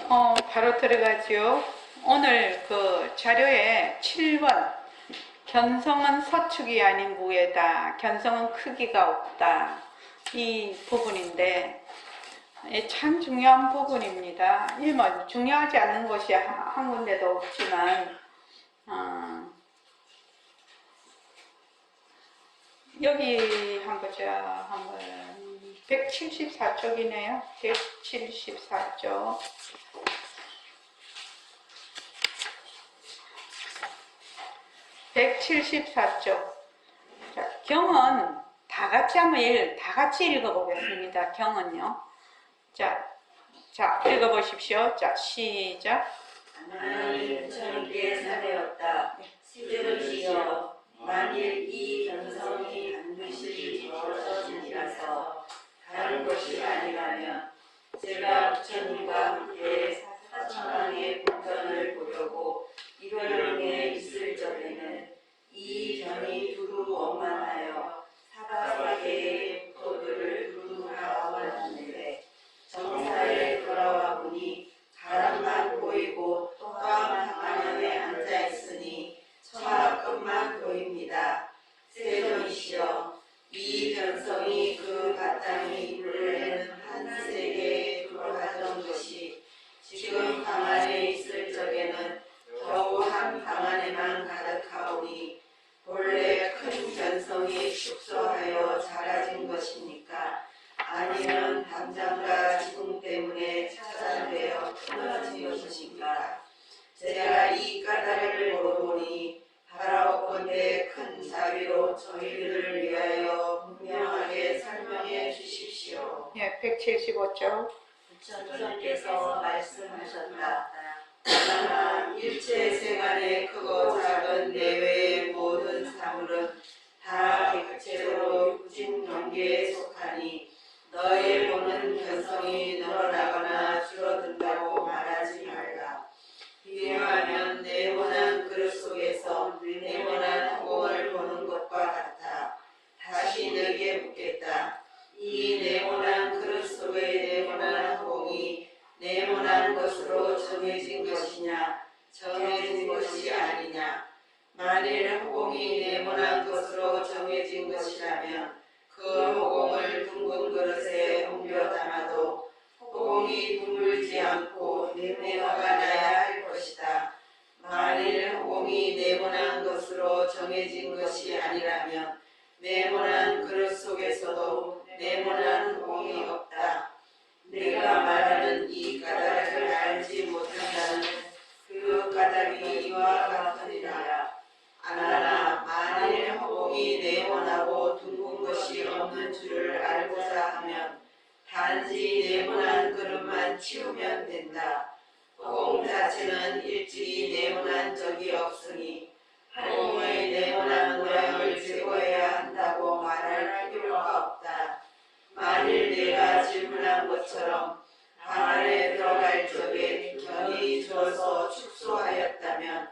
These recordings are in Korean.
바로 들어가죠. 오늘 그 자료에 7번 견성은 서축이 아닌 무예다. 견성은 크기가 없다. 이 부분인데 참 중요한 부분입니다. 뭐 중요하지 않는 것이 한 군데도 없지만 여기 한번 보자. 한번 174쪽이네요. 174쪽. 174쪽. 자, 경은 다 같이 한번 다 같이 읽어보겠습니다. 경은요. 자, 읽어보십시오. 자, 시작. 하나님 천국에 사되었다. 시들으시여 만일 이 견성이 반드시 이루어지니라서 다른 것이 아니라면 제가 부처님과 함께 사천왕의 본전을 보려고 일원릉에 있을 적에는 이 견이 두루 원만하여 사바사계의 국토들을 두루 다 원하는데 정사에 돌아와 보니 바람만 보이고 또한 방안에 앉아 있으니 천하끝만 보입니다. 세존이시여 이 견성이 그 바탕이 이루려는 한 세계에 들어가던 것이 지금 방안에 있을 적에는 겨우 한 방안에만 가득하오니 본래 큰 견성이 축소하여 작아진 것입니까? 아니면 담장과 지붕 때문에 차단되어 끊어진 것인가? 제가 이 까닭을 모르보니 바라옵건대 큰 자비로 저희들을 위하여 분명하게 설명해 주십시오. 175쪽. 부처님께서 말씀하셨다. 그러나 일체 세간의 크고 작은 내외의 모든 사물은 다 객체로 육진 경계에 속하니 너의 보는 견성이 늘어나거나 줄어든다고 말하지 말라. 비유하면 네모난 그릇 속에서 네모난 허공을 보는 것과 같아. 다시 내게 묻겠다. 이 네모난 그릇 속의 네모난 허공이 네모난 것으로 정해진 것이냐 정해진 것이 아니냐. 만일 허공이 네모난 것으로 정해진 것이라면 그 허공을 둥근 그릇에 옮겨 담아도 허공이 둥글지 않고 네모가 나야 할 것이다. 만일 허공이 네모난 것으로 정해진 것이 아니라면 네모난 그릇 속에서도 네모난 허공이 없다. 내가 말하는 이 까닭을 알지 못한다는 그 까닭이 이와 같으니라. 아나나 만일 허공이 네모나고 둥근 것이 없는 줄을 알고자 하면 단지 네모난 그릇만 치우면 된다. 허공 자체는 일찍이 네모난 적이 없으니 허공의 네모난 모양을 제거해야 한다고 말할 필요가 없다. 만일 내가 질문한 것처럼 방 안에 들어갈 적에 견이 줄어서 축소하였다면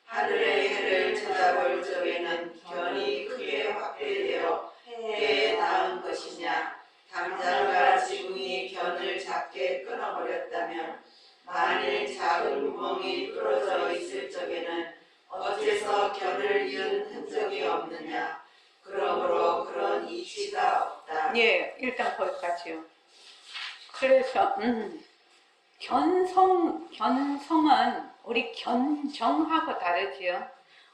하늘의 해를 쳐다볼 적에는 견이 크게 확대되어 해에 닿은 것이냐. 담장과 지붕이 견을 작게 끊어버렸다면 만일 작은 구멍이 뚫어져 있을 적에는 어째서 견을 이은 흔적이 없느냐. 그러므로 그런 이치가 없다. 일단 거기까지요. 그래서 견성은 우리 견정하고 다르지요.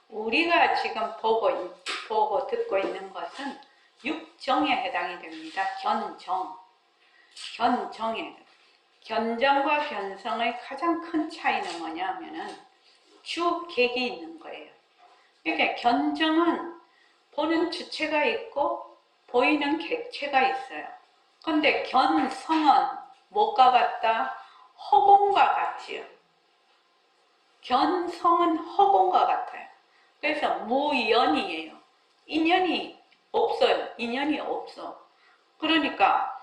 우리가 지금 보고 듣고 있는 것은 육정에 해당이 됩니다. 견정과 견성의 가장 큰 차이는 뭐냐면은 주객이 있는 거예요. 그러니까 견정은 보는 주체가 있고 보이는 객체가 있어요. 근데 견성은 뭐가 같다? 허공과 같지요. 견성은 허공과 같아요. 그래서 무연이에요. 인연이 없어요. 인연이 없어. 그러니까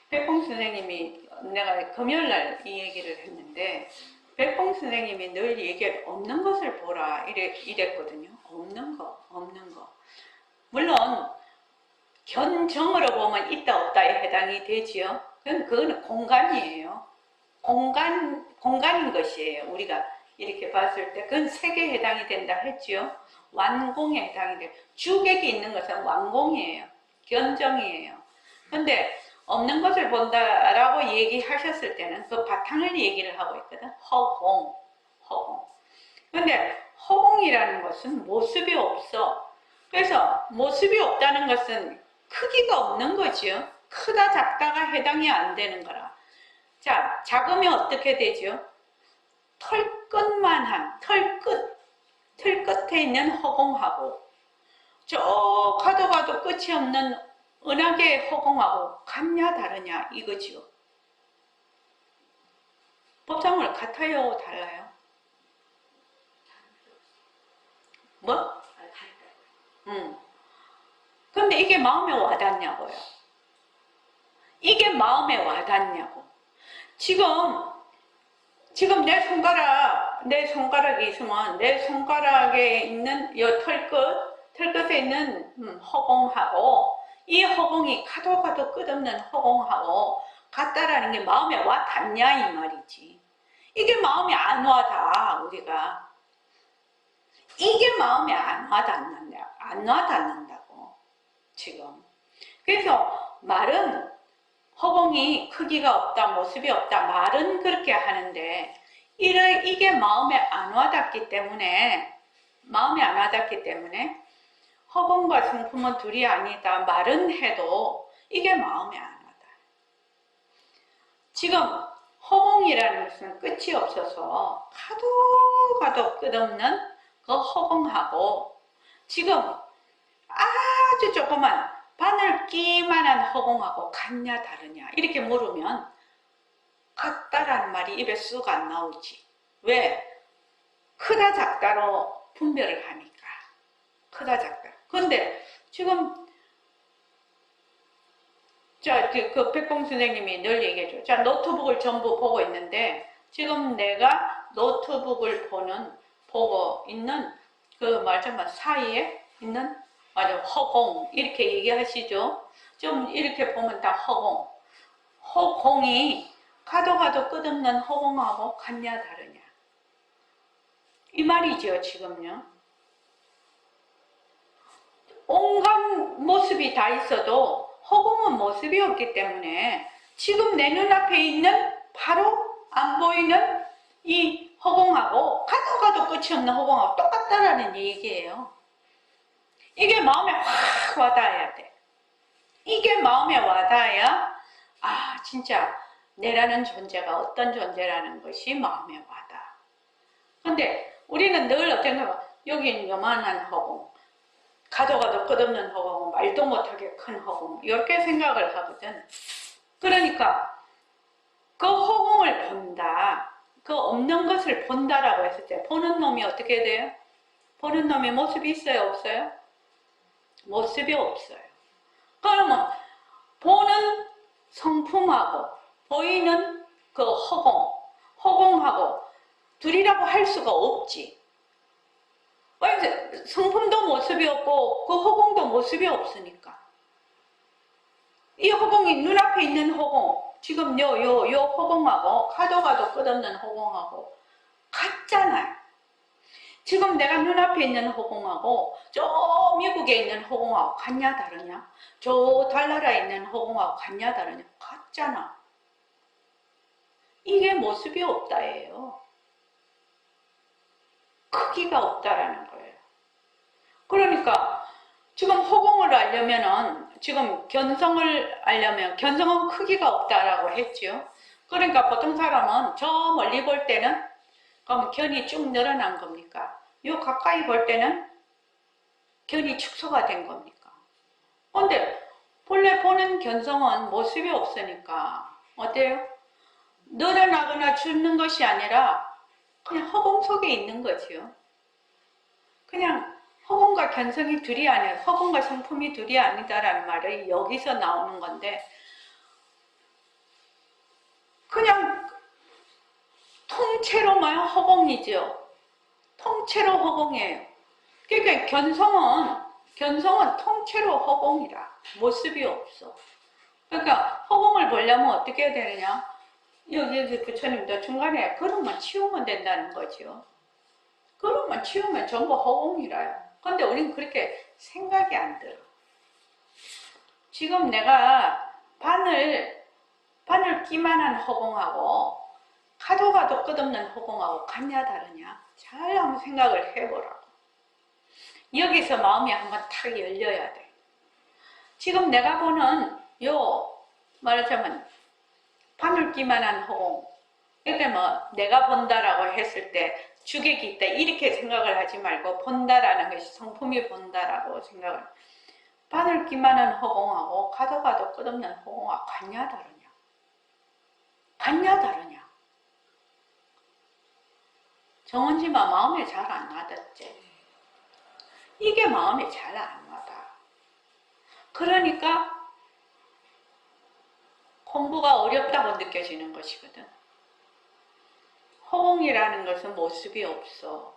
백봉 선생님이 내가 금요일날 이 얘기를 했는데 백봉 선생님이 늘 얘기할 없는 것을 보라 이랬거든요. 없는 거. 물론 견정으로 보면 있다 없다에 해당이 해당이 되지요. 그건 공간이에요. 공간인 것이에요. 우리가 이렇게 봤을 때 그건 색에 해당이 된다 했지요. 완공에 해당이 돼요. 주객이 있는 것은 완공이에요. 견정이에요. 근데 없는 것을 본다라고 얘기하셨을 때는 그 바탕을 얘기를 하고 있거든. 허공. 근데 허공이라는 것은 모습이 없어. 그래서 모습이 없다는 것은 크기가 없는 거지요. 크다 작다가 해당이 안 되는 거라. 자, 작으면 어떻게 되죠? 털끝만한 털 끝에 있는 허공하고 저 가도 끝이 없는 은하계의 허공하고 같냐 다르냐 이거지요. 법상을 같아요 달라요? 뭐? 근데 이게 마음에 와닿냐고요. 이게 마음에 와닿냐고. 지금 내 손가락이 있으면 내 손가락에 있는 이 털끝에 있는 허공하고 이 허공이 가도 끝없는 허공하고 같다라는 게 마음에 와닿냐 이 말이지. 이게 마음에 안 와닿아 우리가. 이게 마음에 안 와닿는다고 지금. 그래서 말은 허공이 크기가 없다, 모습이 없다, 말은 그렇게 하는데 이게 마음에 안 와닿기 때문에 허공과 성품은 둘이 아니다 말은 해도 이게 마음에 안 와닿아요. 지금 허공이라는 것은 끝이 없어서 가도 끝없는 그 허공하고 지금 아주 조그만 바늘 끼만한 허공하고 같냐 다르냐 이렇게 물으면 같다라는 말이 입에 쑥 안 나오지. 왜? 크다 작다로 분별을 하니까. 크다 작다. 근데 지금 그 백봉 선생님이 늘 얘기해줘. 자, 노트북을 전부 보고 있는데 지금 내가 노트북을 보고 있는 그 말하자면 사이에 있는 허공 이렇게 얘기하시죠. 좀 이렇게 보면 다 허공이 가도 끝없는 허공하고 같냐 다르냐 이 말이죠. 지금요. 온갖 모습이 다 있어도 허공은 모습이 없기 때문에 지금 내 눈앞에 있는 바로 안 보이는 이 허공하고 가도 끝이 없는 허공하고 똑같다라는 얘기예요. 이게 마음에 확 와닿아야 돼. 이게 마음에 와닿아야 진짜 내라는 존재가 어떤 존재라는 것이 마음에 와닿아. 근데 우리는 늘 어떤 거 여긴 요만한 허공, 가도 끝없는 허공, 말도 못하게 큰 허공 이렇게 생각을 하거든. 그러니까 그 허공을 본다, 그 없는 것을 본다라고 했을 때 보는 놈이 어떻게 돼요? 보는 놈이 모습이 있어요 없어요? 모습이 없어요. 그러면 보는 성품하고 보이는 그 허공하고 둘이라고 할 수가 없지. 왜? 성품도 모습이 없고 그 허공도 모습이 없으니까. 이 허공이 눈앞에 있는 허공, 지금 요 허공하고 가도 끝없는 허공하고 같잖아요. 지금 내가 눈앞에 있는 허공하고 저 미국에 있는 허공하고 같냐 다르냐? 저 달나라에 있는 허공하고 같냐 다르냐? 같잖아. 이게 모습이 없다예요. 크기가 없다라는 거예요. 그러니까 지금 허공을 알려면은 지금 견성을 알려면 견성은 크기가 없다라고 했죠. 그러니까 보통 사람은 저 멀리 볼 때는 그럼 견이 쭉 늘어난 겁니까? 요 가까이 볼 때는 견이 축소가 된 겁니까? 근데 본래 보는 견성은 모습이 없으니까 어때요? 늘어나거나 줄는 것이 아니라 그냥 허공 속에 있는 거지요. 그냥 허공과 견성이 둘이 아니라 허공과 성품이 둘이 아니다라는 말이 여기서 나오는 건데 그냥 통째로만 허공이죠. 통째로 허공이에요. 그러니까 견성은 통째로 허공이라 모습이 없어. 그러니까 허공을 보려면 어떻게 해야 되느냐? 여기 부처님도 중간에 그릇만 치우면 된다는 거죠. 그릇만 치우면 전부 허공이라요. 근데 우리는 그렇게 생각이 안 들어. 지금 내가 바늘 끼만한 허공하고 가도 끝없는 허공하고 같냐 다르냐? 잘 한번 생각을 해보라고. 여기서 마음이 한번 탁 열려야 돼. 지금 내가 보는 말하자면 바늘기만한 허공. 이게 뭐 내가 본다라고 했을 때 주객이 있다 이렇게 생각을 하지 말고 본다라는 것이 성품이 본다라고 생각을. 바늘기만한 허공하고 가도 끝없는 허공하고 같냐 다르냐? 같냐 다르냐? 정원지만 마음에 잘 안 와닿지. 이게 마음에 잘 안 와닿아. 그러니까 공부가 어렵다고 느껴지는 것이거든. 허공이라는 것은 모습이 없어.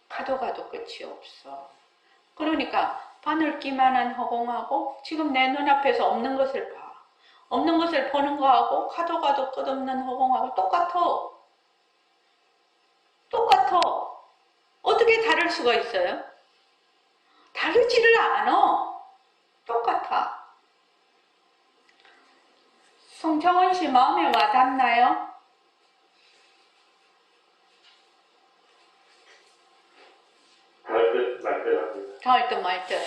가도 끝이 없어. 그러니까 바늘기만한 허공하고 지금 내 눈앞에서 없는 것을 봐. 없는 것을 보는 거하고 가도 끝없는 허공하고 똑같아. 어떻게 다를 수가 있어요? 다르지를 않아. 똑같아. 송정원 씨 마음에 와닿나요? 닿을 듯 말 듯.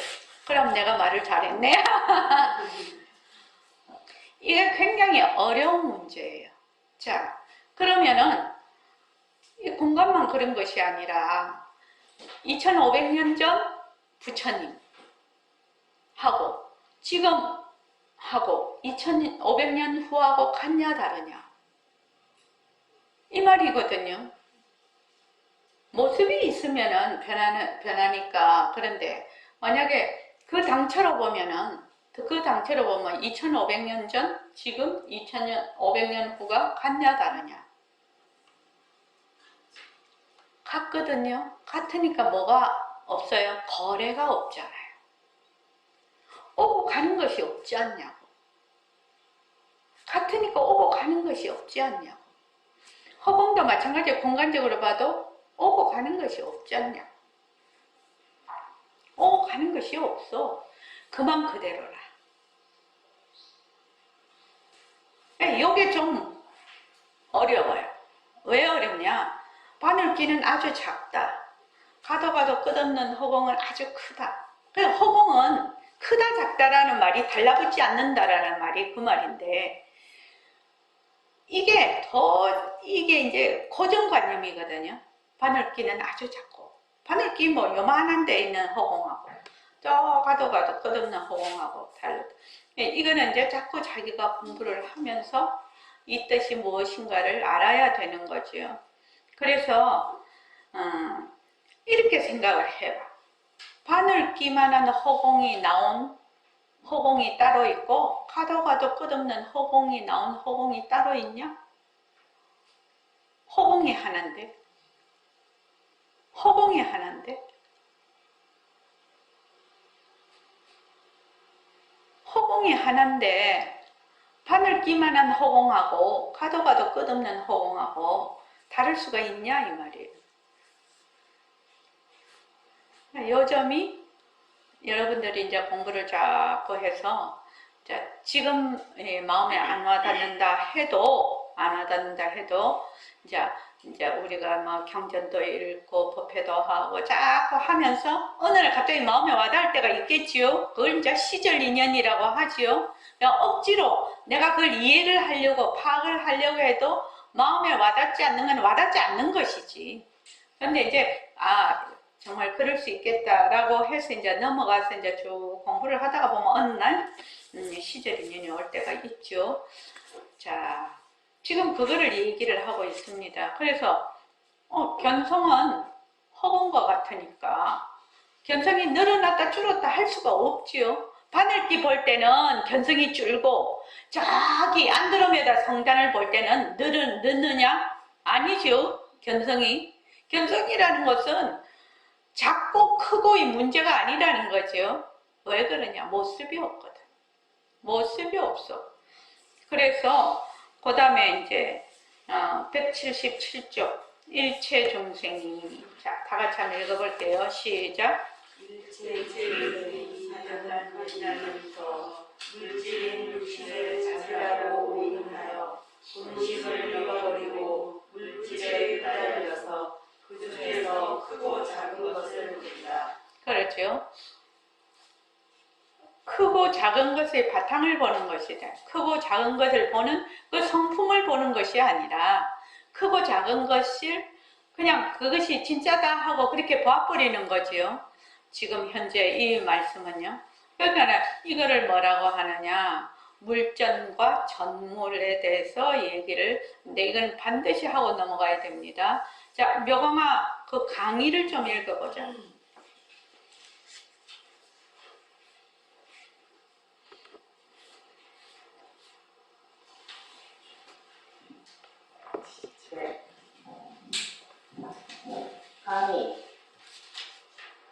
그럼 내가 말을 잘했네. 이게 굉장히 어려운 문제예요. 자, 그러면은 이 공간만 그런 것이 아니라 2500년 전 부처님 하고 지금 하고 2500년 후하고 같냐 다르냐 이 말이거든요. 모습이 있으면은 변하니까. 그런데 만약에 그 당처로 보면 2500년 전 지금 2500년 후가 같냐 다르냐? 같거든요. 같으니까 뭐가 없어요? 거래가 없잖아요. 오고 가는 것이 없지 않냐고. 같으니까 오고 가는 것이 없지 않냐고. 허공도 마찬가지로 공간적으로 봐도 오고 가는 것이 없지 않냐고. 오고 가는 것이 없어. 그만 그대로라. 이게 좀 어려워요. 왜 어렵냐? 바늘귀는 아주 작다. 가도 끝없는 허공은 아주 크다. 그래서 허공은 크다 작다라는 말이 달라붙지 않는다라는 말이 그 말인데 이게 이제 고정관념이거든요. 바늘귀는 아주 작고 바늘귀 뭐 요만한 데 있는 허공하고 저 가도 끝없는 허공하고 다르다. 이거는 이제 자꾸 자기가 공부를 하면서 이 뜻이 무엇인가를 알아야 되는 거죠. 그래서 이렇게 생각을 해봐. 바늘귀만한 허공이 나온 허공이 따로 있고 가도 끝없는 허공이 나온 허공이 따로 있냐? 허공이 하나인데 허공이 하나인데 바늘귀만한 허공하고 가도 끝없는 허공하고 다를 수가 있냐 이 말이에요. 요 점이 여러분들이 이제 공부를 자꾸 해서 지금 마음에 안 와닿는다 해도 이제 우리가 뭐 경전도 읽고 법회도 하고 자꾸 하면서 어느 날 갑자기 마음에 와닿을 때가 있겠지요. 그걸 이제 시절 인연이라고 하지요. 억지로 내가 그걸 이해를 하려고 파악을 하려고 해도 마음에 와닿지 않는 건 와닿지 않는 것이지. 근데 이제 정말 그럴 수 있겠다라고 해서 이제 넘어가서 이제 쭉 공부를 하다가 보면 어느 날 시절 인연이 올 때가 있죠. 자, 지금 그거를 얘기를 하고 있습니다. 그래서 견성은 허공과 같으니까 견성이 늘어났다 줄었다 할 수가 없지요. 바늘귀 볼 때는 견성이 줄고 저기 안드로메다 성단을 볼 때는 늦느냐? 아니죠. 견성이라는 것은 작고 크고의 문제가 아니라는 거죠. 왜 그러냐? 모습이 없거든. 모습이 없어. 그래서 그 다음에 이제 177쪽 일체 중생이, 자, 다 같이 한번 읽어볼게요. 시작. 일체들이 사단한 것이라면서 물질인 육신을 자기라고 오인하여 본심을 잃어버리고 물질에 휘달려서 그 중에서 크고 작은 것을 본다. 그렇죠. 크고 작은 것의 바탕을 보는 것이다. 크고 작은 것을 보는 그 성품을 보는 것이 아니라 크고 작은 것을 그냥 그것이 진짜다 하고 그렇게 봐버리는 거지요. 지금 현재 이 말씀은요. 그러니까 이거를 뭐라고 하느냐. 물전과 전물에 대해서 얘기를, 근데 이건 반드시 하고 넘어가야 됩니다. 자, 묘강아 그 강의를 좀 읽어보자. 네. 강의.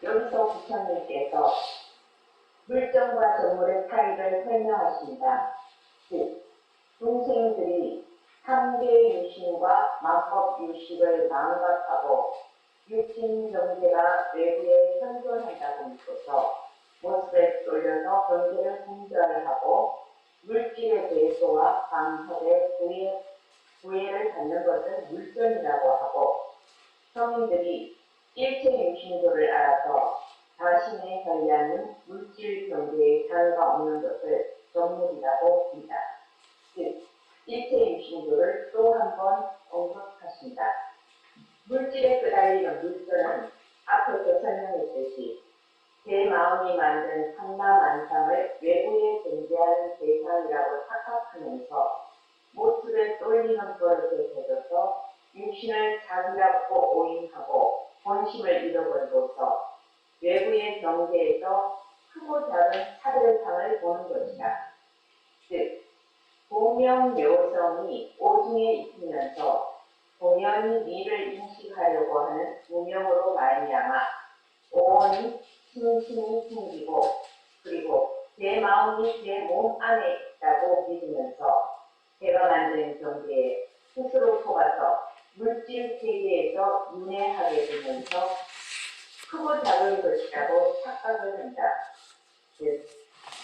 여기서 부처님께서 물정과 정물의 차이를 설명하신다. 즉, 중생들이 3대 유신과 만법 유식을 망각하고 육신 경계가 외부에 현존한다고 믿고서 모습에 쏠려서 경계를 분별하고 물질의 배소와 방설의 구애를 받는 것을 물전이라고 하고, 성인들이 일체 유신도를 알아서 자신의 관리하는 물질 경계에 자유가 없는 것을 정물이라고 한다. 즉, 일체 유신도를 또 한 번 언급하신다. 물질에 끄달리는 물전은 앞에서 설명했듯이 제 마음이 만든 삼라만상을 외부에 존재하는 대상이라고 착각하면서 모습에 쏠리는 버릇에 젖어서 육신을 자기라고 오인하고 본심을 잃어버리고서 외부의 경계에서 크고 작은 차별상을 보는 것이다. 즉, 보명묘성이 오중에 있으면서 공연히 미를 인식하려고 하는 무명으로 말미암아 오온이 심심이 생기고, 그리고 제 마음이 제 몸 안에 있다고 믿으면서 제가 만든 경계에 스스로 속아서 물질 세계에서 윤회하게 되면서 크고 작은 것이라고 착각을 한다. 즉,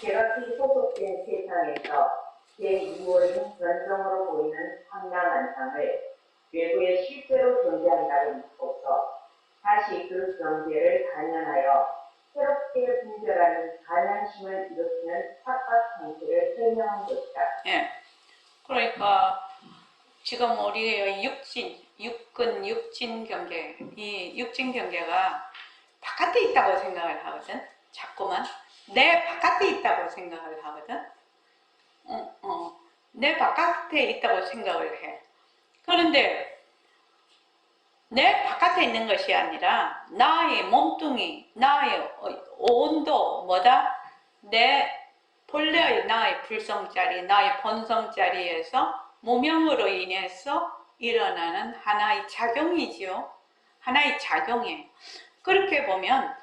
제각기 소속된 세상에서 제2월인 변성으로 보이는 황량한상을 외부에 실제로 존재한다고 믿고서 다시 그 경계를 단연하여 새롭게 분별하는 간연심을 일으키는 착각 상태를 설명한 것이다. 예. 그러니까 지금 우리의 육진 경계, 이 육진 경계가 바깥에 있다고 생각을 하거든. 자꾸만 내 바깥에 있다고 생각을 하거든. 내 바깥에 있다고 생각을 해. 그런데 내 바깥에 있는 것이 아니라 나의 몸뚱이, 나의 온도, 뭐다? 내 본래의 나의 불성자리, 나의 본성자리에서 무명으로 인해서 일어나는 하나의 작용이지요. 하나의 작용이에요. 그렇게 보면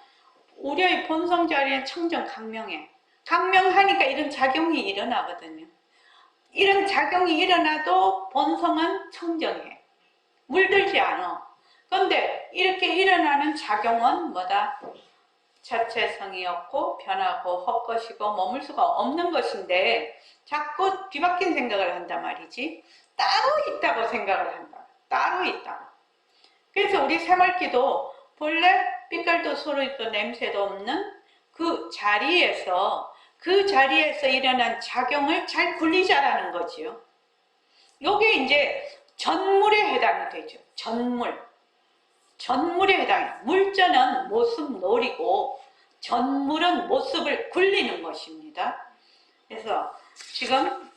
우리의 본성자리는 청정 강명해. 강명하니까 이런 작용이 일어나거든요. 이런 작용이 일어나도 본성은 청정해. 물들지 않아. 그런데 이렇게 일어나는 작용은 뭐다? 자체성이 없고 변하고 헛것이고 머물 수가 없는 것인데 자꾸 뒤바뀐 생각을 한단 말이지. 따로 있다고 생각을 한다. 따로 있다고. 그래서 우리 새말기도 본래 빛깔도 소리도 냄새도 없는 그 자리에서 일어난 작용을 잘 굴리자라는 거지요. 요게 이제 전물에 해당이 되죠. 전물에 해당해요. 물전은 모습 놀이고 전물은 모습을 굴리는 것입니다. 그래서 지금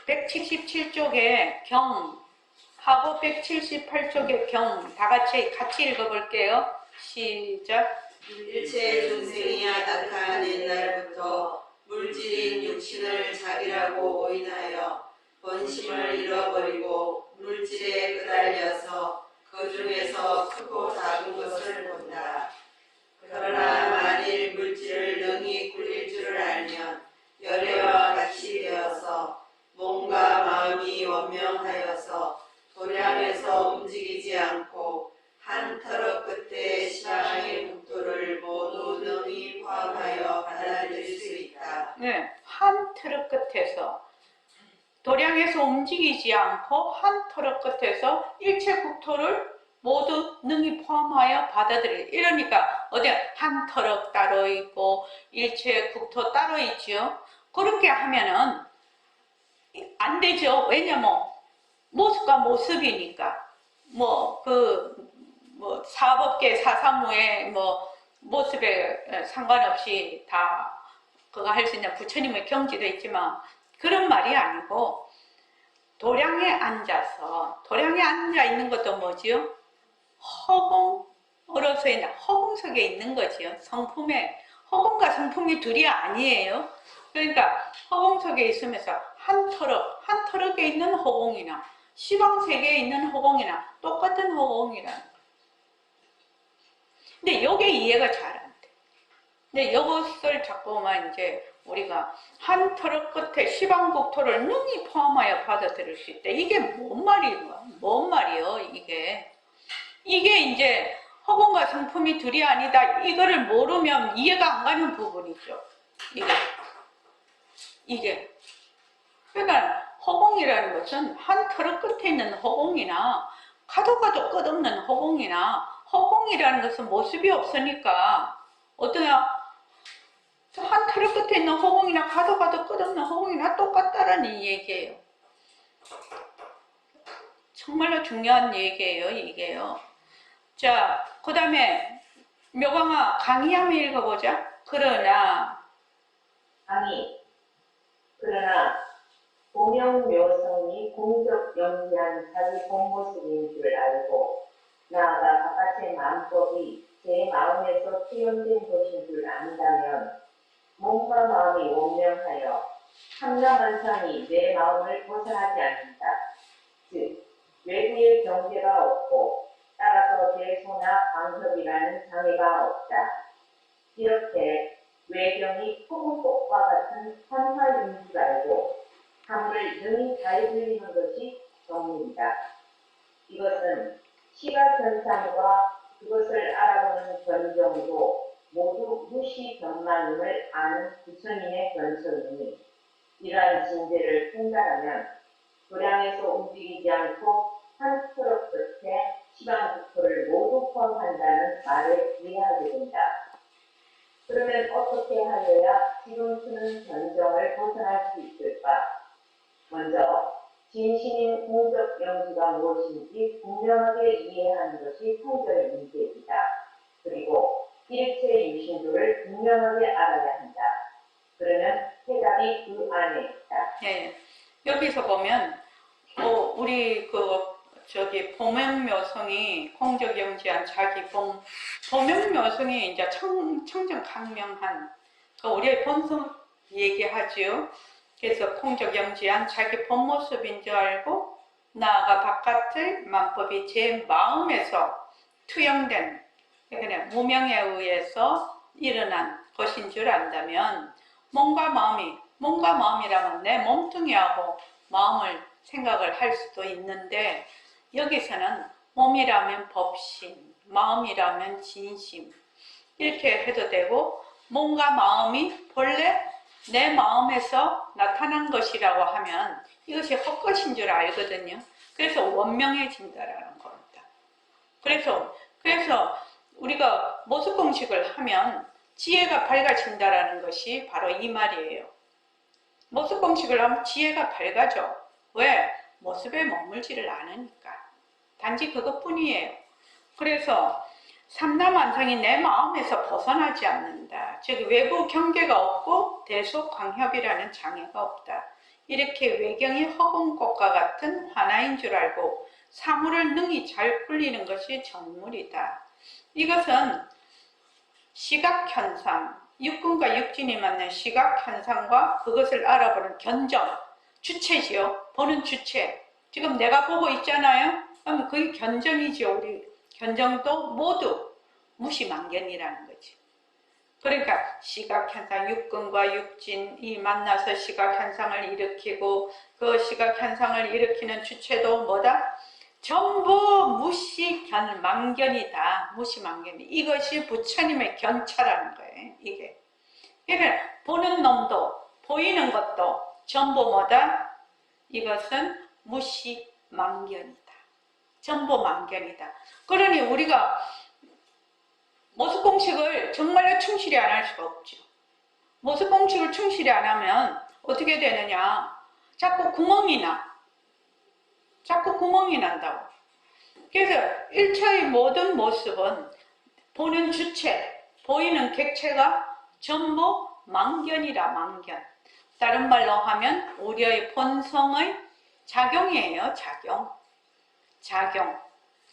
177쪽에 경하고 178쪽에 경 다 같이 읽어볼게요. 시작. 일체 중생이 나타난 옛날부터 물질인 육신을 자기라고 오인하여 본심을 잃어버리고 물질에 끄달려서 그 중에서 크고 작은 것을 본다. 그러나 만일 물질을 능히 굴릴 줄을 알면 열애와 같이 되어서 몸과 마음이 원명하여서 도량에서 움직이지 않고 한 터럭 끝에 시방의 국토를 모두 능히 포함하여 받아들일 수 있다. 네, 한 트럭 끝에서 도량에서 움직이지 않고 한 터럭 끝에서 일체 국토를 모두 능히 포함하여 받아들일. 이러니까 어디 한 터럭 따로 있고 일체 국토 따로 있죠. 그렇게 하면은 안 되죠. 왜냐면 모습과 모습이니까. 사법계 사사무의 모습에 상관없이 다 그거 할 수 있는 부처님의 경지도 있지만 그런 말이 아니고 도량에 앉아 있는 것도 뭐지요? 허공으로서 있는 허공석에 있는 거지요. 성품에 허공과 성품이 둘이 아니에요. 그러니까 허공석에 있으면서 한 터럭에 있는 허공이나 시방세계에 있는 허공이나 똑같은 허공이라는 거예요. 근데 요게 이해가 잘 안 돼. 근데 이것을 자꾸만 이제 우리가 한 터럭 끝에 시방국토를 능히 포함하여 받아들일 수 있다. 이게 뭔 말이요, 이게. 이게 이제 허공과 성품이 둘이 아니다. 이거를 모르면 이해가 안 가는 부분이죠. 이게. 그러니까 허공이라는 것은 한 터럭 끝에 있는 허공이나 가도 끝없는 허공이나 허공이라는 것은 모습이 없으니까 어떠냐? 한 터럭 끝에 있는 허공이나 가도 끝없는 허공이나 똑같다라는 얘기예요. 정말로 중요한 얘기예요, 이게요. 자, 그 다음에 묘광아 강의 한번 읽어보자. 그러나 보명묘성이 공적 영리한 자기 본모습인 줄 알고 나아가 바깥의 만법이 제 마음에서 투영된 것인 줄 안다면 몸과 마음이 원명하여 삼라만상이 내 마음을 벗어나지 않는다. 즉 외부의 경계가 없고 따라서 대소나 방협이라는 장애가 없다. 이렇게 외경이 토금꽃과 같은 환화인 줄 알고 함을 능히 잘 들리는 것이 정리이다. 이것은 시각현상과 그것을 알아보는 견정도 모두 무시변만임을 아는 부처님의 견성이니 이러한 진대를 통달하면 도량에서 움직이지 않고 한 트럭 끝에 시방국토를 모두 포함한다는 말을 이해하게 된다. 그러면 어떻게 하여야 지금 쓰는 견정을 벗어날 수 있을까? 먼저 진심인 공적 영지가 무엇인지 분명하게 이해하는 것이 통절 문제이다. 그리고 일체 유신도를 분명하게 알아야 한다. 그러면 해답이 그 안에 있다. 예, 여기서 보면 우리 보명묘성이 공적영지한 자기 보명묘성이 이제 청정강명한 우리의 본성 얘기하지요. 그래서 공적영지한 자기 본모습인 줄 알고 나아가 바깥의 만법이 제 마음에서 투영된 그냥 무명에 의해서 일어난 것인 줄 안다면 몸과 마음이라면 내 몸뚱이하고 마음을 생각을 할 수도 있는데 여기서는 몸이라면 법심, 마음이라면 진심 이렇게 해도 되고 몸과 마음이 본래 내 마음에서 나타난 것이라고 하면 이것이 헛것인 줄 알거든요. 그래서 원명해진다라는 겁니다. 그래서 우리가 모습공식을 하면 지혜가 밝아진다라는 것이 바로 이 말이에요. 모습공식을 하면 지혜가 밝아져. 왜? 모습에 머물지를 않으니까. 단지 그것뿐이에요. 그래서 삼라만상이 내 마음에서 벗어나지 않는다. 즉 외부 경계가 없고 대속광협이라는 장애가 없다. 이렇게 외경이 허공꽃과 같은 하나인 줄 알고 사물을 능히 잘 굴리는 것이 정물이다. 이것은 시각현상, 육근과 육진이 맞는 시각현상과 그것을 알아보는 견정, 주체지요. 보는 주체. 지금 내가 보고 있잖아요. 그럼 그게 견정이죠. 우리 견정도 모두 무시망견이라는 거지. 그러니까 시각현상, 육근과 육진이 만나서 시각현상을 일으키고 그 시각현상을 일으키는 주체도 뭐다? 전부 무시견망견이다. 무시망견이. 이것이 부처님의 견차라는 거예요. 이게. 그러니까 보는 놈도 보이는 것도 전부 뭐다? 이것은 무시망견이다. 전부 망견이다. 그러니 우리가 모습공식을 정말로 충실히 안 할 수가 없죠. 모습공식을 충실히 안 하면 어떻게 되느냐? 자꾸 구멍이 난다고. 그래서 일체의 모든 모습은 보는 주체, 보이는 객체가 전부 망견이라, 망견. 다른 말로 하면 우리의 본성의 작용이에요. 작용.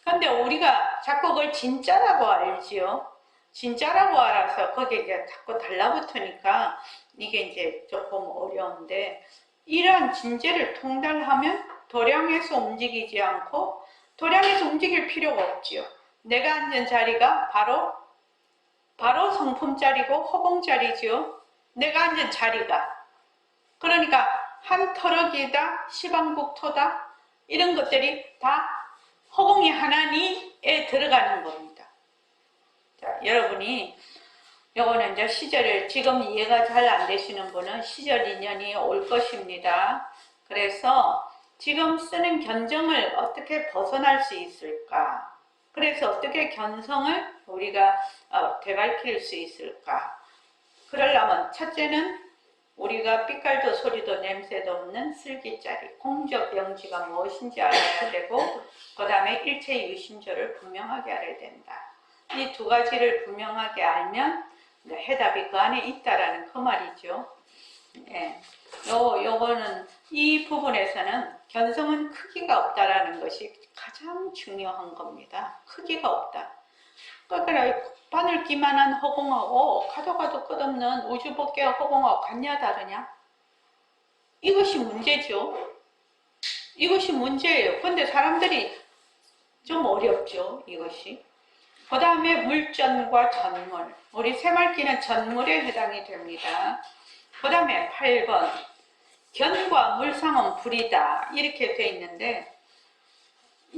근데 우리가 자꾸 그걸 진짜라고 알지요. 진짜라고 알아서 거기에 자꾸 달라붙으니까 이게 이제 조금 어려운데, 이러한 진재를 통달하면 도량에서 움직이지 않고, 도량에서 움직일 필요가 없지요. 내가 앉은 자리가 바로 성품자리고 허공자리지요. 내가 앉은 자리가. 그러니까 한터럭이다, 시방국토다, 이런 것들이 다 허공이 하나니에 들어가는 겁니다. 자, 여러분이 요거는 이제 시절을 지금 이해가 잘 안 되시는 분은 시절 인연이 올 것입니다. 그래서 지금 쓰는 견정을 어떻게 벗어날 수 있을까? 그래서 어떻게 견성을 우리가 되밟힐 수 있을까? 그러려면 첫째는 우리가 빛깔도 소리도 냄새도 없는 슬기짜리, 공적영지가 무엇인지 알아야 되고, 그 다음에 일체의 유심조를 분명하게 알아야 된다. 이 두 가지를 분명하게 알면 해답이 그 안에 있다라는 그 말이죠. 예. 요거는 이 부분에서는 견성은 크기가 없다라는 것이 가장 중요한 겁니다. 크기가 없다. 그러니까 바늘기만한 허공하고 가도 끝없는 우주법계의 허공하고 같냐 다르냐? 이것이 문제죠. 이것이 문제예요. 근데 사람들이 좀 어렵죠. 이것이. 그 다음에 물전과 전물. 우리 새말기는 전물에 해당이 됩니다. 그 다음에 8번. 견과 물상은 불이다. 이렇게 돼 있는데,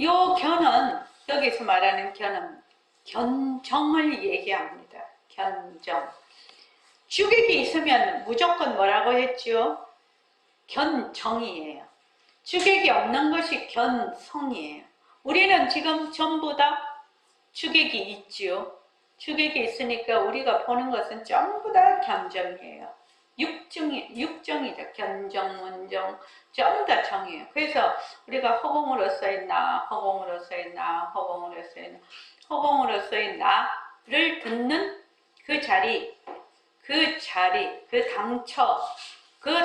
요 견은, 여기서 말하는 견은 견정을 얘기합니다. 견정. 주객이 있으면 무조건 뭐라고 했지요? 견정이에요. 주객이 없는 것이 견성이에요. 우리는 지금 전부 다 주객이 있지요. 주객이 있으니까 우리가 보는 것은 전부 다 견정이에요. 육정이죠. 견정, 문정, 전부 다 정이에요. 그래서 우리가 허공으로 써있나, 허공으로 써있나, 허공으로 써있나, 허공으로 써있는 나를 듣는 그 자리, 그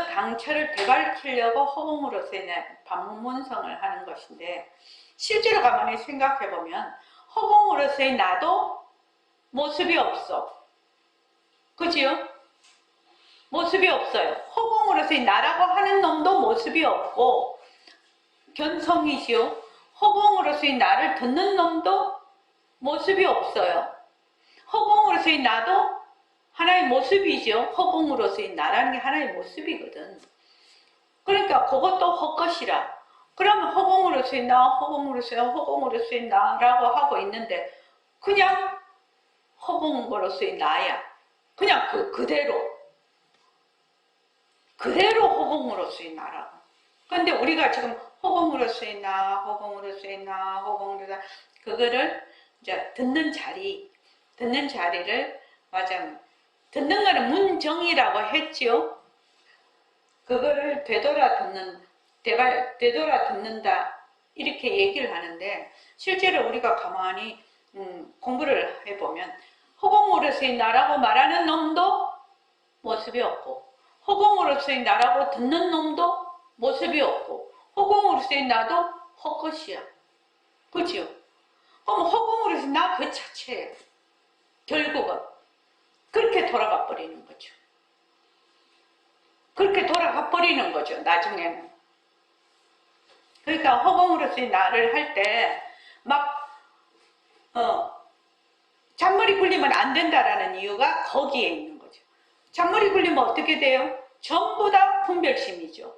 당처를 되밟히려고 허공으로 써있는 반문성을 하는 것인데, 실제로 가만히 생각해보면 허공으로서의 나도 모습이 없어. 그지요? 모습이 없어요. 허공으로서의 나라고 하는 놈도 모습이 없고, 견성이지요. 허공으로서의 나를 듣는 놈도 모습이 없어요. 허공으로서의 나도 하나의 모습이죠. 허공으로서의 나라는 게 하나의 모습이거든. 그러니까 그것도 헛것이라. 그러면 허공으로서의 나, 허공으로서의 나라고 하고 있는데, 그냥 허공으로서의 나야. 그냥 그대로 허공으로서의 나라고. 근데 우리가 지금 허공으로서의 나, 그거를 이제 듣는 자리를 맞아. 듣는 거는 문정이라고 했지요. 그거를 되돌아 듣는다 이렇게 얘기를 하는데, 실제로 우리가 가만히 공부를 해보면 허공으로서의 나라고 말하는 놈도 모습이 없고, 허공으로서의 나라고 듣는 놈도 모습이 없고, 허공으로서의 나도 헛것이야. 그죠? 그럼 허공으로서의 나 그 자체예요. 결국은 그렇게 돌아가 버리는 거죠. 그렇게 돌아가 버리는 거죠. 나중에는. 그러니까 허공으로서의 나를 할 때 막 잔머리 굴리면 안 된다라는 이유가 거기에 있는 거죠. 잔머리 굴리면 어떻게 돼요? 전부 다 분별심이죠.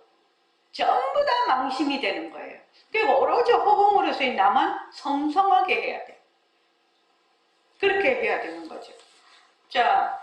전부 다 망심이 되는 거예요. 그리고 오로지 허공으로서의 나만 성성하게 해야 돼. 그렇게 해야 되는 거죠. 자,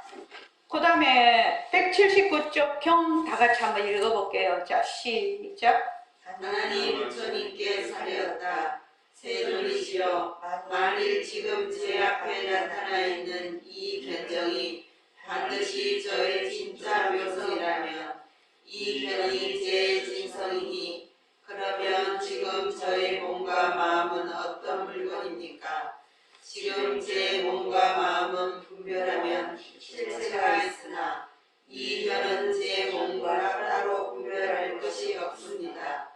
그 다음에 179쪽 경 다 같이 한번 읽어볼게요. 자, 시작. 하나님 주님께 살렸다. 세존이시여, 만일 지금 제 앞에 나타나 있는 이 견정이 반드시 저의 진짜 묘성이라면 이 견이 제 진성이니 그러면 지금 저의 몸과 마음은 어떤 물건입니까? 지금 제 몸과 마음은 분별하면 실체가 있으나 이 견은 제 몸과 따로 분별할 것이 없습니다.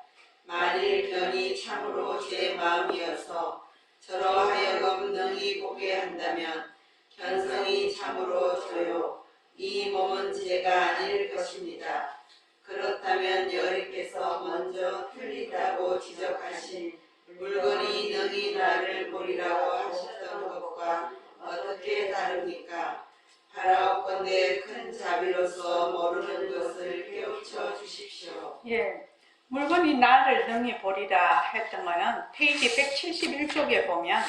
만일 견이 참으로 제 마음이어서 저로 하여금 능히 보게 한다면 견성이 참으로 저요 이 몸은 제가 아닐 것입니다. 그렇다면 여리께서 먼저 틀리다고 지적하신 물건이 능히 나를 보리라고 하셨던 것과 어떻게 다릅니까? 바라옵건대 큰 자비로서 모르는 것을 깨우쳐 주십시오. 예, 물건이 나를 능히 보리라 했던 거는 페이지 171쪽에 보면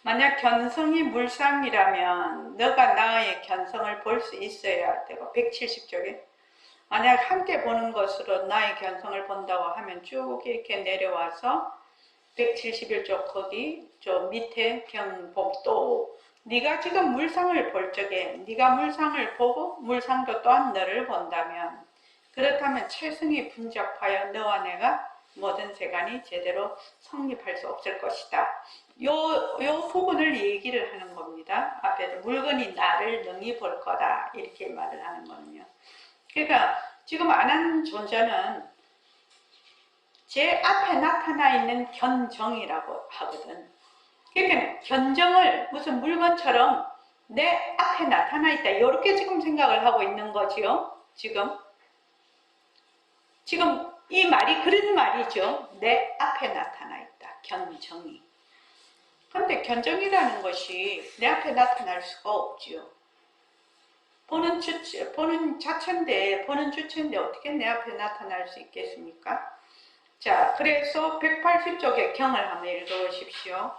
만약 견성이 물상이라면 너가 나의 견성을 볼 수 있어야 되고 170쪽에 만약 함께 보는 것으로 나의 견성을 본다고 하면 쭉 이렇게 내려와서 171쪽 거기 저 밑에 경봄 또 네가 지금 물상을 볼 적에 네가 물상을 보고 물상도 또한 너를 본다면 그렇다면 최승이 분적하여 너와 내가 모든 세간이 제대로 성립할 수 없을 것이다. 요 부분을 얘기를 하는 겁니다. 앞에서 물건이 나를 능히 볼 거다 이렇게 말을 하는 거는요. 그러니까 지금 안한 존재는 제 앞에 나타나 있는 견정이라고 하거든. 그러니까 견정을 무슨 물건처럼 내 앞에 나타나 있다 이렇게 지금 생각을 하고 있는 거지요. 지금 이 말이 그런 말이죠. 내 앞에 나타나 있다. 견정이. 근데 견정이라는 것이 내 앞에 나타날 수가 없지요. 보는 자체인데 어떻게 내 앞에 나타날 수 있겠습니까? 자, 그래서 180쪽의 경을 한번 읽어보십시오.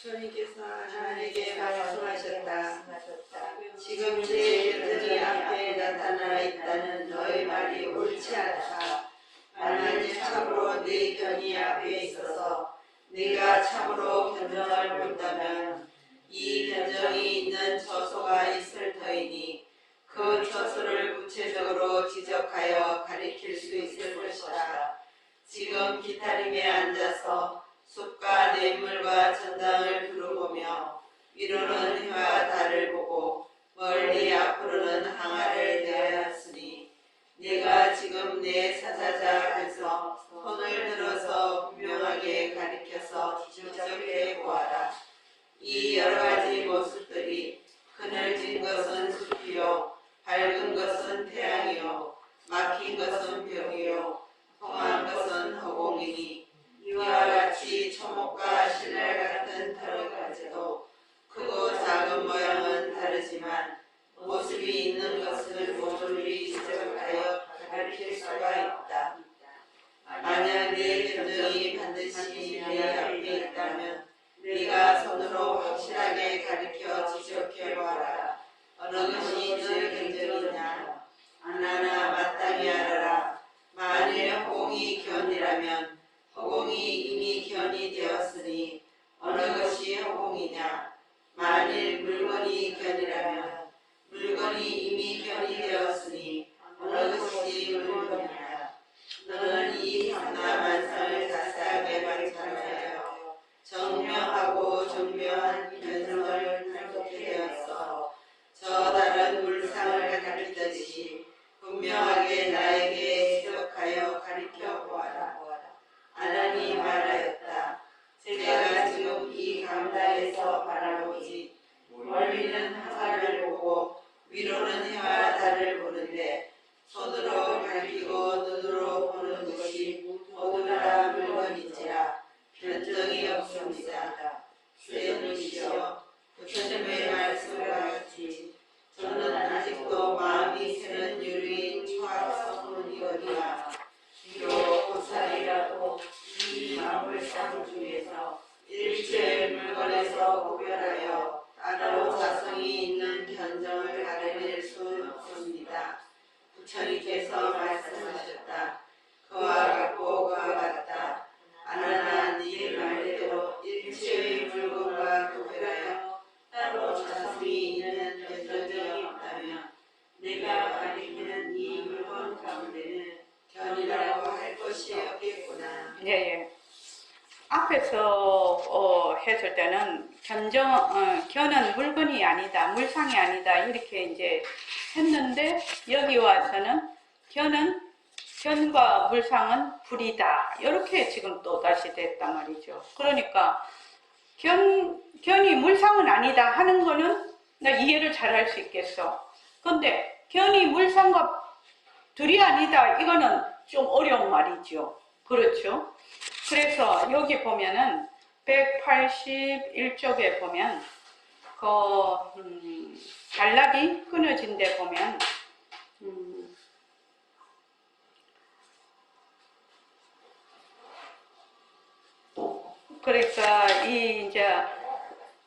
주님께서 하나님께 말씀하셨다. 지금 제 견정이 앞에 나타나 있다는 너의 말이 옳지 않다. 만일 참으로 네 견이 앞에 있어서 네가 참으로 견정을 본다면 이 견정이 있는 처소가 있을 터이니 그 처소를 구체적으로 지적하여 가리킬 수 있을 것이다. 지금 기타림에 앉아서 숲과 냇물과 전당을 두루보며 위로는 해와 달을 보고 멀리 앞으로는 항아를 대하였으니 네가 지금 내 사자자 앞에서 손을 들어서 분명하게 가리켜서 지적해 보아라. 이 여러 가지 모습들이 그늘진 것은 숲이요 밝은 것은 태양이요 막힌 것은 벽이요 통한 것은 허공이니 이와 같이 초목과 신랄 같은 털까지도 크고 작은 모양은 다르지만 모습이 있는 것을 모조리 지적하여 가르칠 수가 있다. 만약 네 견정이 반드시 네 앞에 있다면 네가 손으로 확실하게 가리켜 지적해봐라. 어느 것이 너의 견정이냐? 하나나 마땅히 알아라. 만일 허공이 견이라면 허공이 이미 견이 되었으니 어느 것이 허공이냐? 만일 물건이 견이라면 물건이 이미 견이 되었으니 어느 것이 물건이냐? 너는 이 삼라만상을 자세하게 관찰하여 정명하고 정묘한 견성을 탐독해 되었어. 저 다른 물상을 가리키듯이 분명하게 나에게 지적하여 가리켜 보아라. 하나님 말하였다. 제가 지금 이 감당에서 바라보지 멀리는 항아를 보고 위로는 해와 달을 보는데 손으로 가리키고 눈으로 보는 것이 모두 다 물건인지라 변정이 없습니다. 세운이시여 부처님의 말씀과 같이 저는 아직도 마음이 새는 유리인 초학성문이거니와 비록 보살이라도 이 만물상 중에서 일체 물건에서 구별하여 따로 자성이 있는 견정을 가려낼 수 없습니다. 부처님께서 말씀하셨다. 그와 같고 그와 같다. 아나나 네 말대로 일체의 물건과 구별하여 따로 자성이 있는 견정이 없다면 내가 가리키는 이 물건 가운데는 견이라고 할 것이 없겠구나. 예, 예. 앞에서 했을 때는 견은 물건이 아니다, 물상이 아니다 이렇게 이제 했는데 여기 와서는 견과 물상은 불이다 이렇게 지금 또 다시 됐단 말이죠. 그러니까 견이 물상은 아니다 하는 거는 나 이해를 잘 할 수 있겠어. 근데 견이 물상과 둘이 아니다 이거는 좀 어려운 말이죠. 그렇죠? 그래서 여기 보면은 181쪽에 보면 단락이 끊어진 데 보면 그러니까 이 이제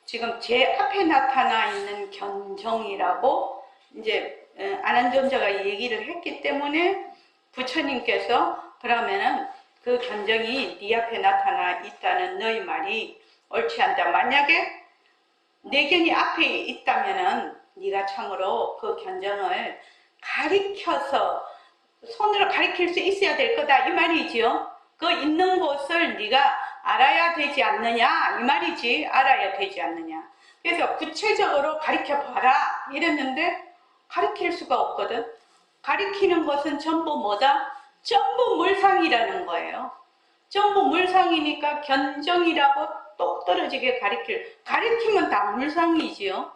지금 제 앞에 나타나 있는 견정이라고 이제 아난존자가 얘기를 했기 때문에 부처님께서 그러면은 그 견정이 네 앞에 나타나 있다는 너희 말이 옳지 않다. 만약에 내 견이 앞에 있다면은 네가 참으로 그 견정을 가리켜서 손으로 가리킬 수 있어야 될 거다 이 말이지요. 그 있는 곳을 네가 알아야 되지 않느냐 이 말이지. 알아야 되지 않느냐. 그래서 구체적으로 가리켜 봐라 이랬는데 가리킬 수가 없거든. 가리키는 것은 전부 뭐다? 전부 물상이라는 거예요. 전부 물상이니까 견정이라고 똑 떨어지게 가리키면 다 물상이지요.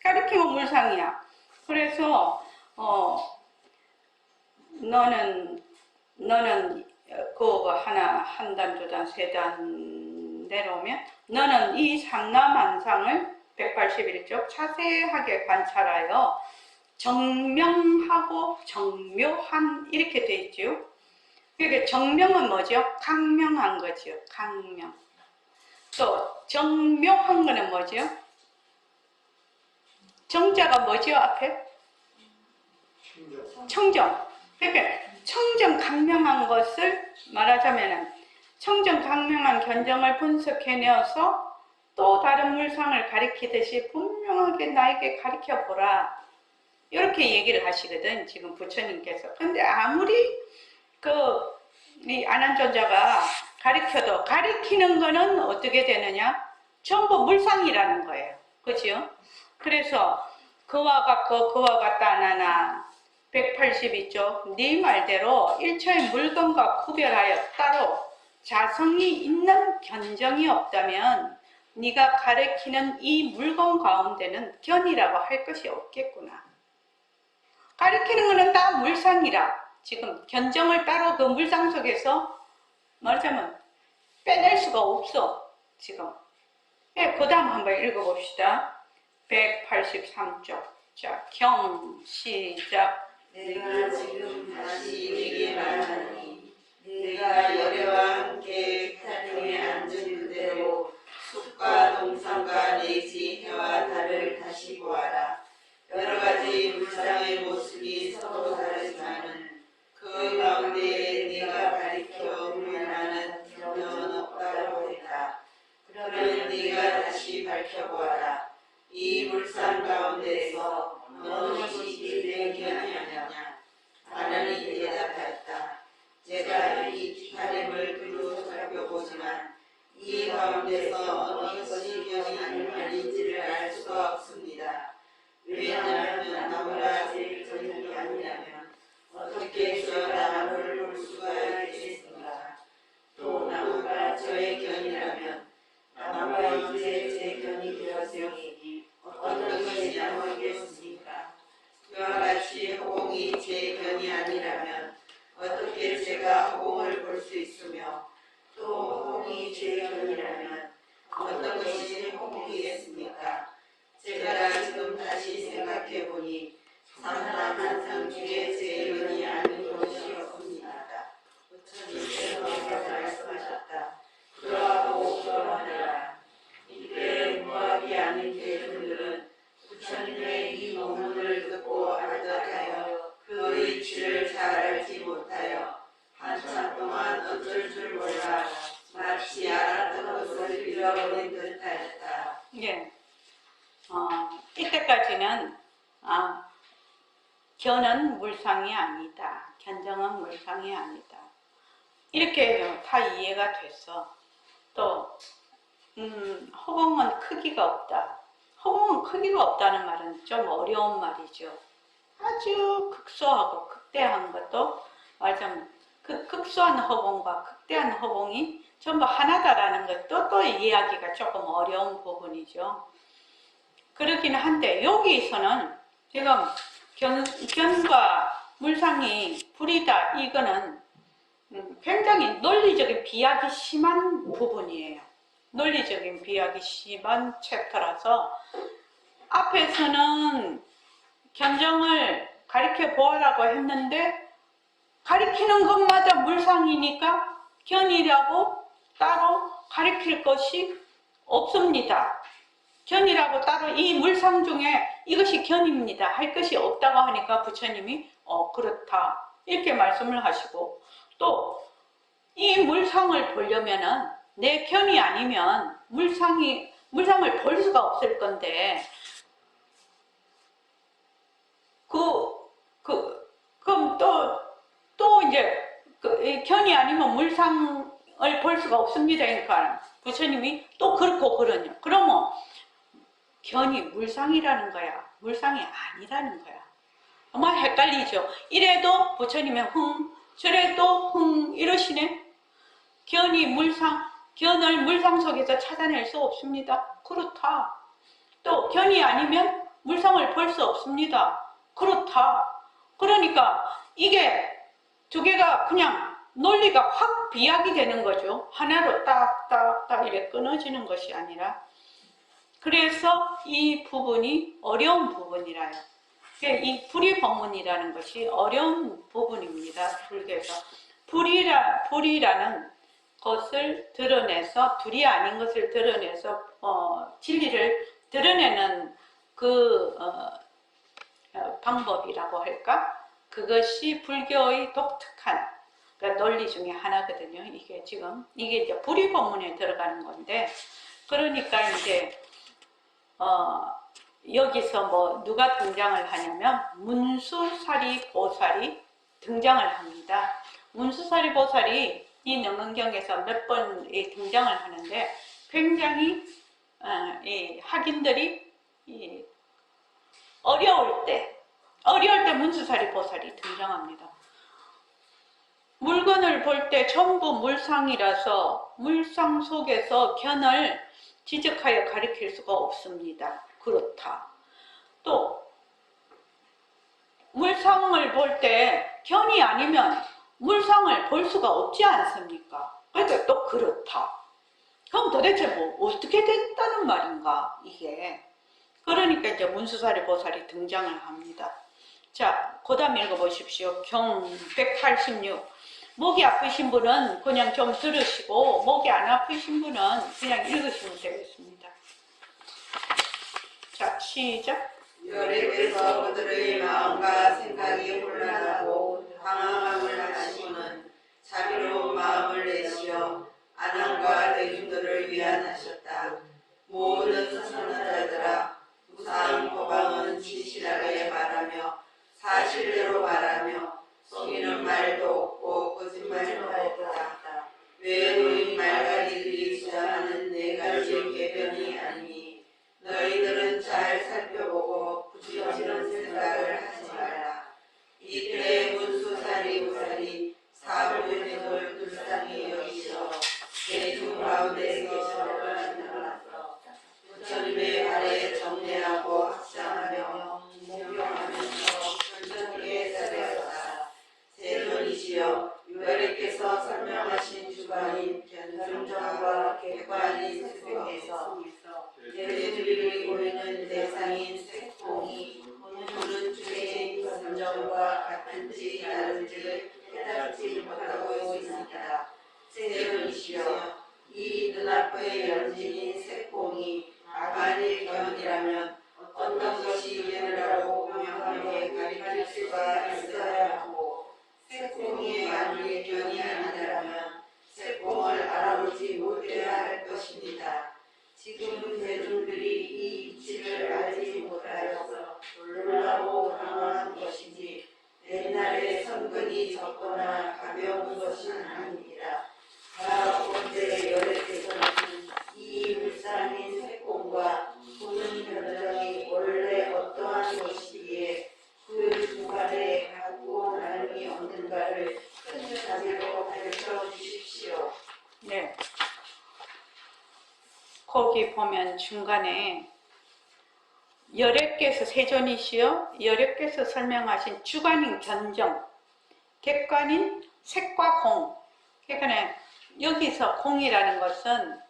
가리키면 물상이야. 그래서 너는 그거 하나 한 단, 두 단, 세 단 내려오면 너는 이 상남안상을 181쪽 자세하게 관찰하여 정명하고 정묘한 이렇게 돼 있죠. 그러니까 정명은 뭐죠? 강명한 거죠. 강명. 또 정묘한 거는 뭐죠? 정자가 뭐죠? 앞에? 청정. 그러니까 청정 강명한 것을 말하자면은 청정 강명한 견정을 분석해내어서 또 다른 물상을 가리키듯이 분명하게 나에게 가리켜 보라. 이렇게 얘기를 하시거든, 지금 부처님께서. 근데 아무리 이 아난존자가 가리켜도 가리키는 거는 어떻게 되느냐? 전부 물상이라는 거예요. 그죠? 그래서 그와 같고 그와 같다 나나 182쪽 네 말대로 일체의 물건과 구별하여 따로 자성이 있는 견정이 없다면 네가 가리키는 이 물건 가운데는 견이라고 할 것이 없겠구나. 가리키는 거는 다 물상이라. 지금 견정을 따로 그 물상 속에서 말하자면 빼낼 수가 없어. 지금. 네, 그 다음 한번 읽어봅시다. 183쪽. 자, 경 시작. 내가 지금 다시 네게 말하니 내가 열애와 함께 타령에 앉은 그대로 숲과 동산과 내지 해와 달을 다시 보아라. 여러 가지 물상의 모습이 서로 다르지만은 그 가운데 네가 가리켜 물만한 견은 없다고 했다. 그러면 네가 다시 밝혀보아라. 이 물상 가운데서 어느 것이 내 견이 아니냐? 아난이 대답하였다. 제가 이 기타림을 두루 살펴보지만 이 가운데서 어느 것이 견이 아닌지를 알 수가 없습니다. 왜냐하면 나무가 제 견이 아니라면 어떻게 저 나무를 볼 수가 있겠습니까? 또 나무가 저의 견이라면 나무가 이제 제 견이 되었으니 어떤 것이 나무겠습니까? 그와 같이 허공이 제 견이 아니라면 어떻게 제가 허공을 볼 수 있으며 또 허공이 제 견이라면 어떤 것이 허공이겠습니까? 제가 지금 다시 생각해 보니 삼라만상 중에 제 견이 아닌 것이 없습니다. 부처님께서 말씀하셨다. 그러하고 그러하니라. 이때 무학이 아닌 대중들은 부처님의 이 논문을 듣고 알듯하여 그 이치를 잘 알지 못하여 한참 동안 어쩔 줄 몰라 마치 알았던 것을 잃어버린 듯하였다. 예. 이때까지는 견은 물상이 아니다. 견정은 물상이 아니다. 이렇게 다 이해가 됐어. 또 허공은 크기가 없다. 허공은 크기가 없다는 말은 좀 어려운 말이죠. 아주 극소하고 극대한 것도 말하자면 그 극소한 허공과 극대한 허공이 전부 하나다라는 것도 또 이해하기가 조금 어려운 부분이죠. 그렇긴 한데 여기서는 지금 견과 물상이 불이다, 이거는 굉장히 논리적인 비약이 심한 부분이에요. 논리적인 비약이 심한 챕터라서 앞에서는 견정을 가리켜 보아라고 했는데 가리키는 것마다 물상이니까 견이라고 따로 가리킬 것이 없습니다. 견이라고 따로 이 물상 중에 이것이 견입니다 할 것이 없다고 하니까 부처님이 그렇다 이렇게 말씀을 하시고, 또 이 물상을 보려면은 내 견이 아니면 물상을 볼 수가 없을 건데 그럼 또 이제 견이 아니면 물상을 볼 수가 없습니다. 그러니까 부처님이 또 그렇고 그러냐. 그러면 견이 물상이라는 거야, 물상이 아니라는 거야. 정말 헷갈리죠. 이래도 부처님의 저래도 이러시네. 견을 물상 속에서 찾아낼 수 없습니다. 그렇다. 또 견이 아니면 물상을 볼 수 없습니다. 그렇다. 그러니까 이게 두 개가 그냥 논리가 확 비약이 되는 거죠. 하나로 딱딱딱 이렇게 끊어지는 것이 아니라. 그래서 이 부분이 어려운 부분이라요. 이 불의법문이라는 것이 어려운 부분입니다. 불교에서. 불이라는 것을 드러내서, 불이 아닌 것을 드러내서 진리를 드러내는 방법이라고 할까? 그것이 불교의 독특한 논리 중에 하나거든요. 이게 이제 불의법문에 들어가는 건데, 그러니까 이제 여기서 누가 등장을 하냐면 문수사리 보살이 등장을 합니다. 문수사리 보살이 이 능언경에서 몇 번 등장을 하는데 굉장히 이 학인들이 어려울 때 문수사리 보살이 등장합니다. 물건을 볼 때 전부 물상이라서 물상 속에서 견을 지적하여 가리킬 수가 없습니다. 그렇다. 또 물상을 볼 때 견이 아니면 물상을 볼 수가 없지 않습니까? 그러니까 또 그렇다. 그럼 도대체 어떻게 됐다는 말인가 이게. 그러니까 이제 문수사리 보살이 등장을 합니다. 자, 그 다음 읽어보십시오. 경 186. 목이 아프신 분은 그냥 좀 들으시고 목이 안 아프신 분은 그냥 읽으시면 되겠습니다. 자, 시작. 여래께서 그들의 마음과 생각이 혼란하고 방황함을 하시고는 자비로 마음을 내시어 안왕과 대중들을 위안하셨다. 모든 선언자들아, 무상 법왕은 진실하게 말하며 사실대로 말하며 속이는 말도 없고 거짓말도 없다. 외로인 말가리들이 주장하는 네 가지 궤변이 아니니 너희들은 잘 살펴보고 부지런한 생각을 하지 말라. 이 물량이 적거나 가벼운 것은 아닙니다. 가운데 열애께서는 이 불쌍인 색공과 보는 견정이 원래 어떠한 것이기에 그 중간에 같고 다름이 없는가를 큰 자비로 가르쳐 주십시오. 네. 거기 보면 중간에 열애께서 세존이시여 열애께서 설명하신 주관인 견정, 객관인 색과 공. 그러니까 여기서 공이라는 것은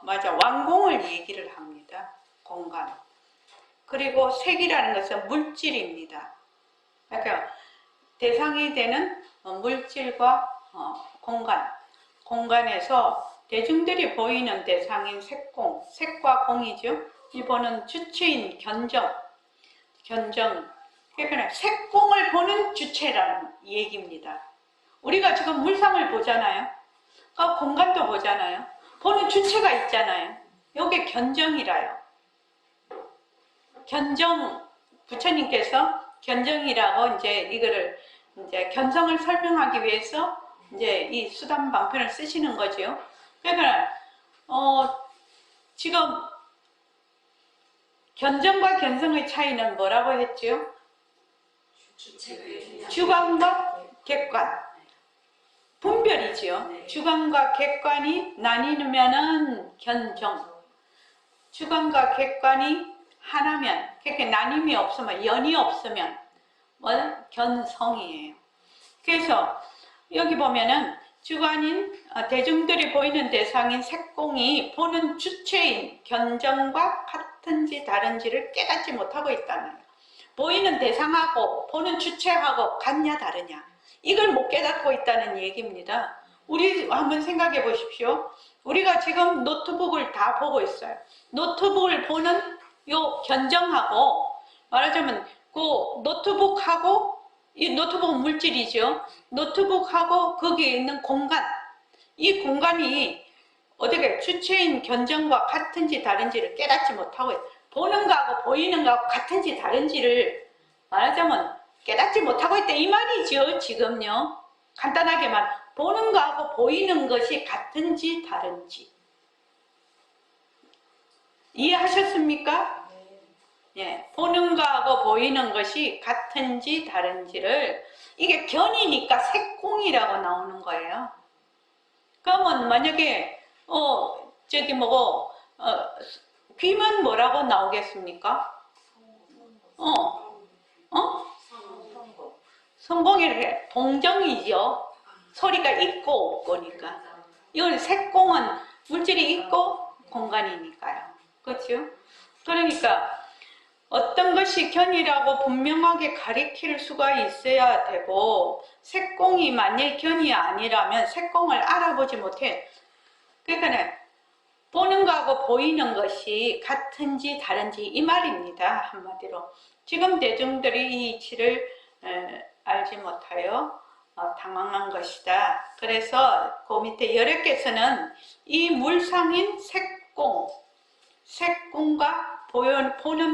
맞아 완공을 얘기를 합니다. 공간. 그리고 색이라는 것은 물질입니다. 그러니까 대상이 되는 물질과 공간. 공간에서 대중들이 보이는 대상인 색공, 색과 공이죠. 이번은 주체인 견정. 그러니까 색공을 보는 주체라는 얘기입니다. 우리가 지금 물상을 보잖아요. 공간도 보잖아요. 보는 주체가 있잖아요. 이게 견정이라요. 견정, 부처님께서 견정이라고 이제 이거를 이제 견성을 설명하기 위해서 이제 이 수담방편을 쓰시는 거죠. 그러니까 지금 견정과 견성의 차이는 뭐라고 했죠? 주관과 객관. 분별이지요. 주관과 객관이 나뉘면은 견정. 주관과 객관이 하나면, 그렇게 나눔이 없으면, 연이 없으면, 견성이에요. 그래서 여기 보면은 주관인 대중들이 보이는 대상인 색공이 보는 주체인 견정과 같은지 다른지를 깨닫지 못하고 있다는 거예요. 보이는 대상하고 보는 주체하고 같냐 다르냐 이걸 못 깨닫고 있다는 얘기입니다. 우리 한번 생각해 보십시오. 우리가 지금 노트북을 다 보고 있어요. 노트북을 보는 요 견정하고 말하자면 그 노트북하고 이 노트북은 물질이죠. 노트북하고 거기에 있는 공간, 이 공간이 어떻게 주체인 견정과 같은지 다른지를 깨닫지 못하고 보는 거하고 보이는 거하고 같은지 다른지를 말하자면 깨닫지 못하고 있다 이 말이죠. 지금요. 간단하게만 보는 거하고 보이는 것이 같은지 다른지 이해하셨습니까? 예, 보는 거하고 보이는 것이 같은지 다른지를 이게 견이니까 색공이라고 나오는 거예요. 그러면 만약에 귀면 뭐라고 나오겠습니까? 성공이래. 동정이죠. 소리가 있고 없고니까. 이건 색공은 물질이 있고 공간이니까요. 그렇죠? 그러니까 어떤 것이 견이라고 분명하게 가리킬 수가 있어야 되고 색공이 만일 견이 아니라면 색공을 알아보지 못해. 그러니까 보는 거하고 보이는 것이 같은지 다른지 이 말입니다. 한마디로. 지금 대중들이 이 이치를 알지 못하여 당황한 것이다. 그래서 그 밑에 열애께서는 이 물상인 색공과 보는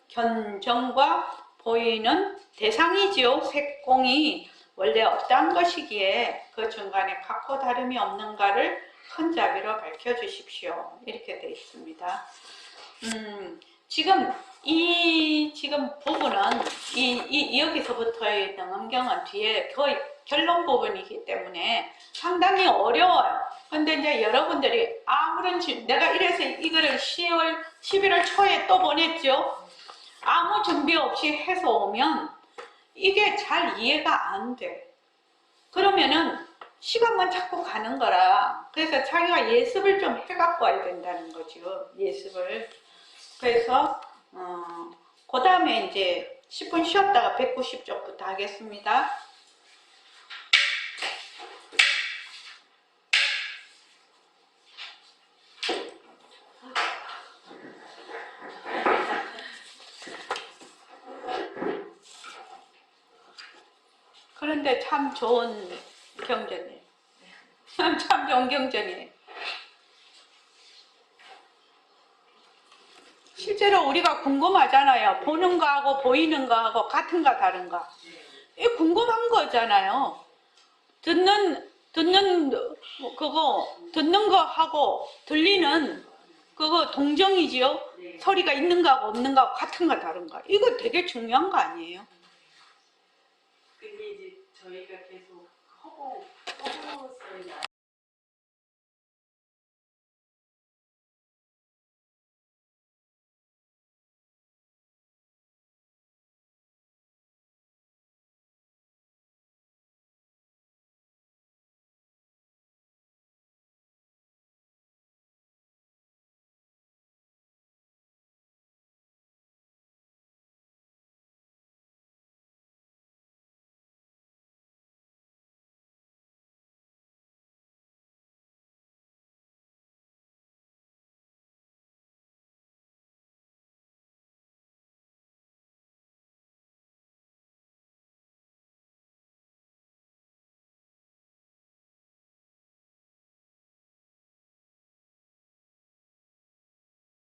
견정과 보이는 대상이지요. 색공이 원래 어떠한 것이기에 그 중간에 같고 다름이 없는가를 큰 자비로 밝혀주십시오. 이렇게 되어 있습니다. 지금 부분은 여기서부터의 능엄경은 뒤에 거의 결론 부분이기 때문에 상당히 어려워요. 근데 이제 여러분들이 내가 이래서 이거를 11월 초에 또 보냈죠. 아무 준비 없이 해서 오면 이게 잘 이해가 안 돼. 그러면은 시간만 자꾸 가는 거라. 그래서 자기가 예습을 좀 해갖고 와야 된다는 거죠. 예습을. 그래서 그 다음에 이제 10분 쉬었다가 190쪽부터 하겠습니다. 그런데 참 좋은 경전이에요. 참 좋은 경전이에요. 실제로 우리가 궁금하잖아요. 보는 거하고 보이는 거하고 같은가 다른가. 이 궁금한 거잖아요. 듣는 거하고 들리는 그거 동정이지요. 네. 소리가 있는가 없는가 같은가 다른가. 이거 되게 중요한 거 아니에요? 근데 이제 저희가 계속 허공 소리나